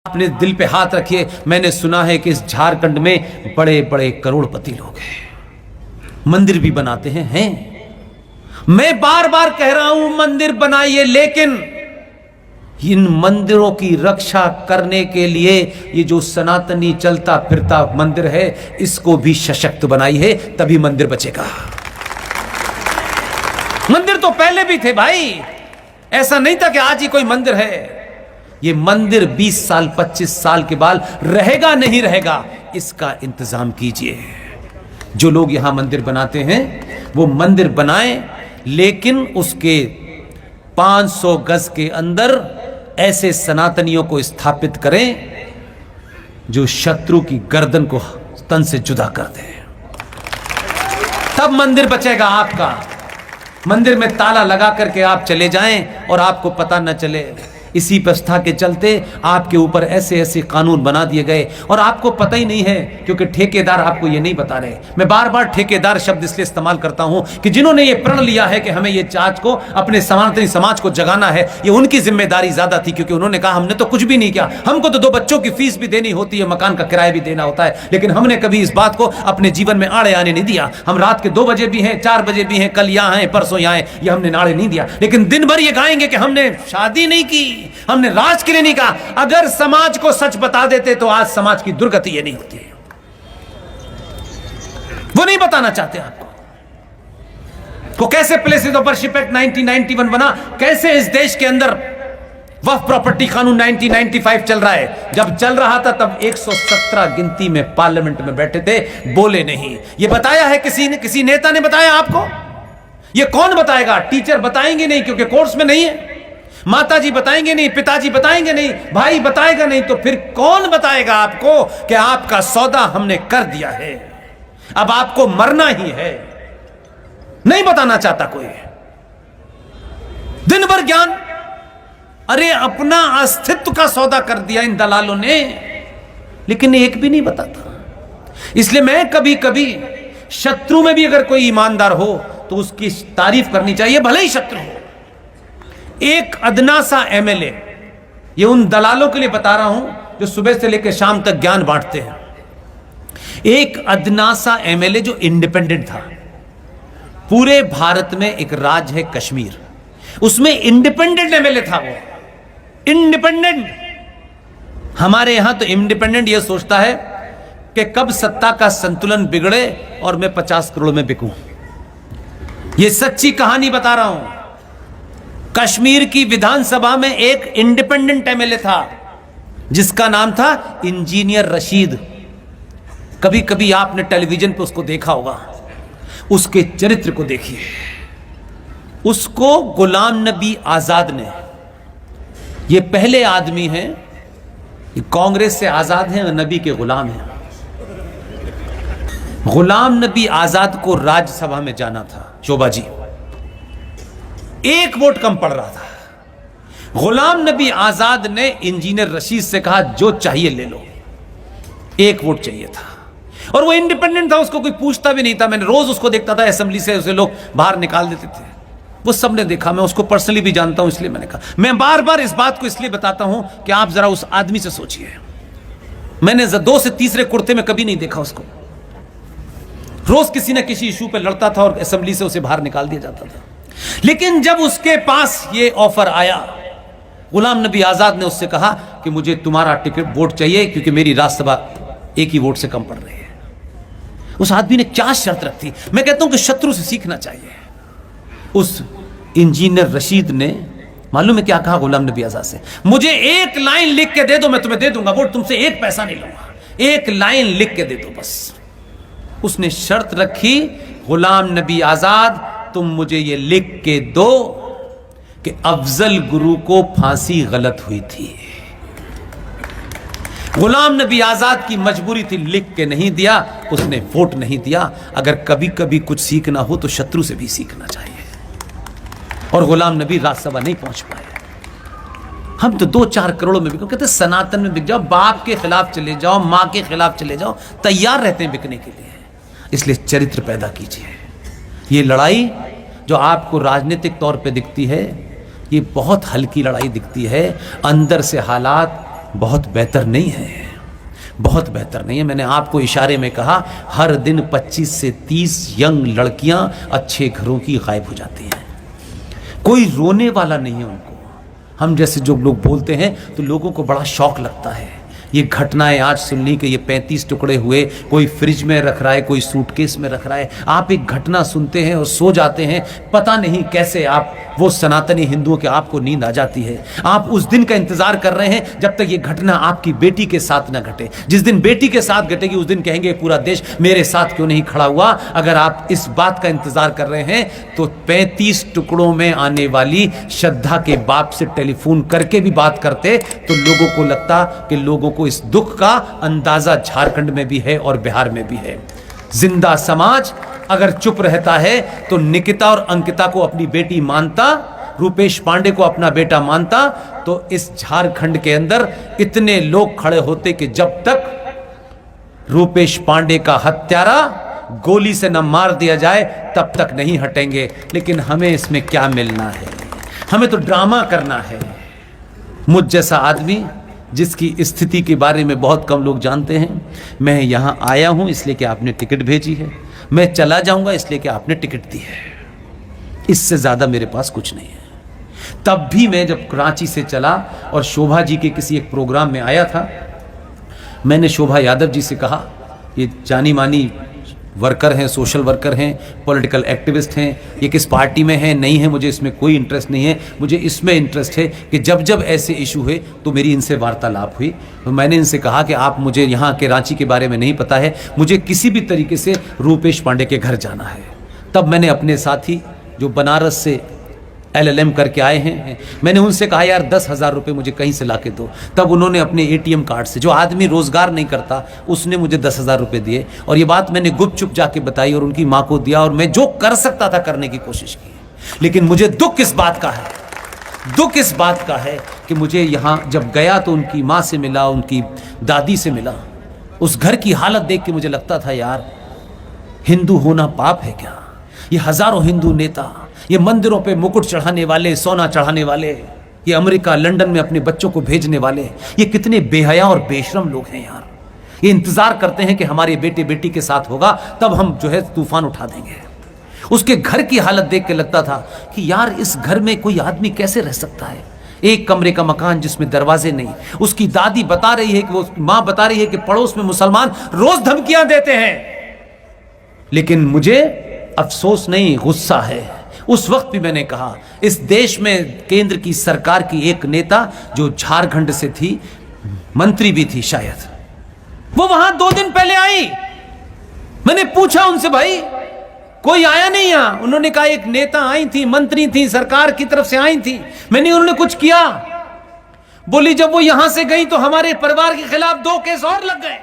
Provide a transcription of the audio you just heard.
अपने दिल पे हाथ रखिए। मैंने सुना है कि इस झारखंड में बड़े बड़े करोड़पति लोग हैं, मंदिर भी बनाते हैं। मैं बार बार कह रहा हूं मंदिर बनाइए, लेकिन इन मंदिरों की रक्षा करने के लिए ये जो सनातनी चलता फिरता मंदिर है, इसको भी सशक्त बनाइए, तभी मंदिर बचेगा। मंदिर तो पहले भी थे भाई, ऐसा नहीं था कि आज ही कोई मंदिर है। ये मंदिर 20 साल 25 साल के बाद रहेगा नहीं रहेगा, इसका इंतजाम कीजिए। जो लोग यहां मंदिर बनाते हैं वो मंदिर बनाएं, लेकिन उसके 500 गज के अंदर ऐसे सनातनियों को स्थापित करें जो शत्रु की गर्दन को तन से जुदा कर दें, तब मंदिर बचेगा आपका। मंदिर में ताला लगा करके आप चले जाएं और आपको पता न चले। इसी व्यवस्था के चलते आपके ऊपर ऐसे ऐसे कानून बना दिए गए और आपको पता ही नहीं है, क्योंकि ठेकेदार आपको ये नहीं बता रहे। मैं बार बार ठेकेदार शब्द इसलिए इस्तेमाल करता हूं कि जिन्होंने ये प्रण लिया है कि हमें ये चाच को, अपने सनातनी समाज को जगाना है, ये उनकी जिम्मेदारी ज्यादा थी, क्योंकि उन्होंने कहा हमने तो कुछ भी नहीं किया, हमको तो 2 बच्चों की फीस भी देनी होती है, मकान का किराया भी देना होता है, लेकिन हमने कभी इस बात को अपने जीवन में आड़े आने नहीं दिया। हम रात के 2 बजे भी हैं, 4 बजे भी हैं, कल यहां हैं, परसों यहां हैं, ये हमने नाड़े नहीं दिया। लेकिन दिन भर ये गाएंगे कि हमने शादी नहीं की, हमने राज के लिए नहीं कहा। अगर समाज को सच बता देते तो आज समाज की दुर्गति ये नहीं होती। वो नहीं बताना चाहते आपको। को कैसे प्लेसेस ऑफ वर्शिप एक्ट 1991 बना, कैसे इस देश के अंदर वक्फ प्रॉपर्टी कानून 1995 चल रहा है। जब चल रहा था तब 117 गिनती में पार्लियामेंट में बैठे थे, बोले नहीं। ये बताया है किसी ने, किसी नेता ने बताया आपको? ये कौन बताएगा? टीचर बताएंगे नहीं, क्योंकि कोर्स में नहीं है। माताजी बताएंगे नहीं, पिताजी बताएंगे नहीं, भाई बताएगा नहीं, तो फिर कौन बताएगा आपको कि आपका सौदा हमने कर दिया है, अब आपको मरना ही है? नहीं बताना चाहता कोई। दिन भर ज्ञान, अरे अपना अस्तित्व का सौदा कर दिया इन दलालों ने, लेकिन एक भी नहीं बताता। इसलिए मैं कभी कभी शत्रु में भी अगर कोई ईमानदार हो तो उसकी तारीफ करनी चाहिए, भले ही शत्रु हो। एक अदना सा एमएलए, ये उन दलालों के लिए बता रहा हूं जो सुबह से लेकर शाम तक ज्ञान बांटते हैं। एक अदना सा एमएलए जो इंडिपेंडेंट था। पूरे भारत में एक राज्य है कश्मीर, उसमें इंडिपेंडेंट एमएलए था। वो इंडिपेंडेंट। हमारे यहां तो इंडिपेंडेंट ये सोचता है कि कब सत्ता का संतुलन बिगड़े और मैं 50 करोड़ में बिकूं। ये सच्ची कहानी बता रहा हूं। कश्मीर की विधानसभा में एक इंडिपेंडेंट एमएलए था जिसका नाम था इंजीनियर रशीद। कभी कभी आपने टेलीविजन पे उसको देखा होगा, उसके चरित्र को देखिए। उसको गुलाम नबी आजाद ने, ये पहले आदमी हैं, ये कांग्रेस से आजाद हैं और नबी के गुलाम हैं। गुलाम नबी आजाद को राज्यसभा में जाना था, शोभा जी, 1 वोट कम पड़ रहा था। गुलाम नबी आजाद ने इंजीनियर रशीद से कहा जो चाहिए ले लो, 1 वोट चाहिए था। और वो इंडिपेंडेंट था, उसको कोई पूछता भी नहीं था। मैंने रोज उसको देखता था, असेंबली से उसे लोग बाहर निकाल देते थे। वो सबने देखा, मैं उसको पर्सनली भी जानता हूं, इसलिए मैंने कहा। मैं बार बार इस बात को इसलिए बताता हूं कि आप जरा उस आदमी से सोचिए। मैंने 2 से तीसरे कुर्ते में कभी नहीं देखा उसको। रोज किसी ना किसी इशू पे लड़ता था और असेंबली से उसे बाहर निकाल दिया जाता था। लेकिन जब उसके पास ये ऑफर आया, गुलाम नबी आजाद ने उससे कहा कि मुझे तुम्हारा टिकट वोट चाहिए, क्योंकि मेरी राज्यसभा 1 ही वोट से कम पड़ रही है। उस आदमी ने क्या शर्त रखी? मैं कहता हूं कि शत्रु से सीखना चाहिए। उस इंजीनियर रशीद ने मालूम है क्या कहा गुलाम नबी आजाद से? मुझे 1 लाइन लिख के दे दो, मैं तुम्हें दे दूंगा वोट, तुमसे 1 पैसा नहीं लूंगा, 1 लाइन लिख के दे दो बस। उसने शर्त रखी, गुलाम नबी आजाद तुम मुझे ये लिख के दो कि अफजल गुरु को फांसी गलत हुई थी। गुलाम नबी आजाद की मजबूरी थी, लिख के नहीं दिया, उसने वोट नहीं दिया। अगर कभी कभी कुछ सीखना हो तो शत्रु से भी सीखना चाहिए। और गुलाम नबी राज्यसभा नहीं पहुंच पाए। हम तो 2-4 करोड़ में बिको, कहते सनातन में बिक जाओ, बाप के खिलाफ चले जाओ, मां के खिलाफ चले जाओ, तैयार रहते हैं बिकने के लिए। इसलिए चरित्र पैदा कीजिए। ये लड़ाई जो आपको राजनीतिक तौर पे दिखती है, ये बहुत हल्की लड़ाई दिखती है। अंदर से हालात बहुत बेहतर नहीं है, बहुत बेहतर नहीं है। मैंने आपको इशारे में कहा, हर दिन 25 से 30 यंग लड़कियां अच्छे घरों की गायब हो जाती हैं। कोई रोने वाला नहीं है उनको। हम जैसे जो लोग बोलते हैं तो लोगों को बड़ा शौक लगता है ये घटनाएं आज सुननी कि ये 35 टुकड़े हुए, कोई फ्रिज में रख रहा है, कोई सूटकेस में रख रहा है। आप एक घटना सुनते हैं और सो जाते हैं, पता नहीं कैसे आप, वो सनातनी हिंदुओं के आपको नींद आ जाती है। आप उस दिन का इंतजार कर रहे हैं जब तक ये घटना आपकी बेटी के साथ ना घटे। जिस दिन बेटी के साथ घटेगी उस दिन कहेंगे पूरा देश मेरे साथ क्यों नहीं खड़ा हुआ। अगर आप इस बात का इंतजार कर रहे हैं तो 35 टुकड़ों में आने वाली श्रद्धा के बाप से टेलीफोन करके भी बात करते तो लोगों को लगता कि लोगों को इस दुख का अंदाजा झारखंड में भी है और बिहार में भी है। जिंदा समाज अगर चुप रहता है तो निकिता और अंकिता को अपनी बेटी मानता, रूपेश पांडे को अपना बेटा मानता, तो इस झारखंड के अंदर इतने लोग खड़े होते कि जब तक रूपेश पांडे का हत्यारा गोली से न मार दिया जाए तब तक नहीं हटेंगे। लेकिन हमें इसमें क्या मिलना है, हमें तो ड्रामा करना है। मुझ जैसा आदमी जिसकी स्थिति के बारे में बहुत कम लोग जानते हैं, मैं यहां आया हूं इसलिए कि आपने टिकट भेजी है, मैं चला जाऊंगा इसलिए कि आपने टिकट दी है, इससे ज्यादा मेरे पास कुछ नहीं है। तब भी मैं जब कराची से चला और शोभा जी के किसी एक प्रोग्राम में आया था, मैंने शोभा यादव जी से कहा, ये जानी मानी वर्कर हैं, सोशल वर्कर हैं, पॉलिटिकल एक्टिविस्ट हैं, ये किस पार्टी में हैं नहीं है, मुझे इसमें कोई इंटरेस्ट नहीं है। मुझे इसमें इंटरेस्ट है कि जब जब ऐसे इशू हुए तो मेरी इनसे वार्तालाप हुई। तो मैंने इनसे कहा कि आप, मुझे यहाँ के रांची के बारे में नहीं पता है, मुझे किसी भी तरीके से रूपेश पांडे के घर जाना है। तब मैंने अपने साथी जो बनारस से LLM करके आए हैं, मैंने उनसे कहा यार 10,000 रुपये मुझे कहीं से ला के दो। तब उन्होंने अपने ATM कार्ड से, जो आदमी रोजगार नहीं करता उसने मुझे 10,000 रुपये दिए, और ये बात मैंने गुपचुप जाके बताई और उनकी माँ को दिया, और मैं जो कर सकता था करने की कोशिश की। लेकिन मुझे दुख इस बात का है, दुख इस बात का है कि मुझे यहाँ जब गया तो उनकी माँ से मिला, उनकी दादी से मिला, उस घर की हालत देख के मुझे लगता था यार हिंदू होना पाप है क्या। ये हजारों हिंदू नेता, ये मंदिरों पे मुकुट चढ़ाने वाले, सोना चढ़ाने वाले, ये अमेरिका लंदन में अपने बच्चों को भेजने वाले, ये कितने बेहया और बेशरम लोग हैं यार। ये इंतजार करते हैं कि हमारे बेटे बेटी के साथ होगा तब हम जो है तूफान उठा देंगे। उसके घर की हालत देख के लगता था कि यार इस घर में कोई आदमी कैसे रह सकता है। एक कमरे का मकान जिसमें दरवाजे नहीं। उसकी दादी बता रही है कि वो मां बता रही है कि पड़ोस में मुसलमान रोज धमकियां देते हैं। लेकिन मुझे अफसोस नहीं, गुस्सा है। उस वक्त भी मैंने कहा इस देश में केंद्र की सरकार की एक नेता जो झारखंड से थी, मंत्री भी थी शायद, वो वहां 2 दिन पहले आई। मैंने पूछा उनसे भाई कोई आया नहीं यहां? उन्होंने कहा एक नेता आई थी, मंत्री थी, सरकार की तरफ से आई थी। मैंने उन्होंने कुछ किया? बोली जब वो यहां से गई तो हमारे परिवार के खिलाफ 2 केस और लग गए।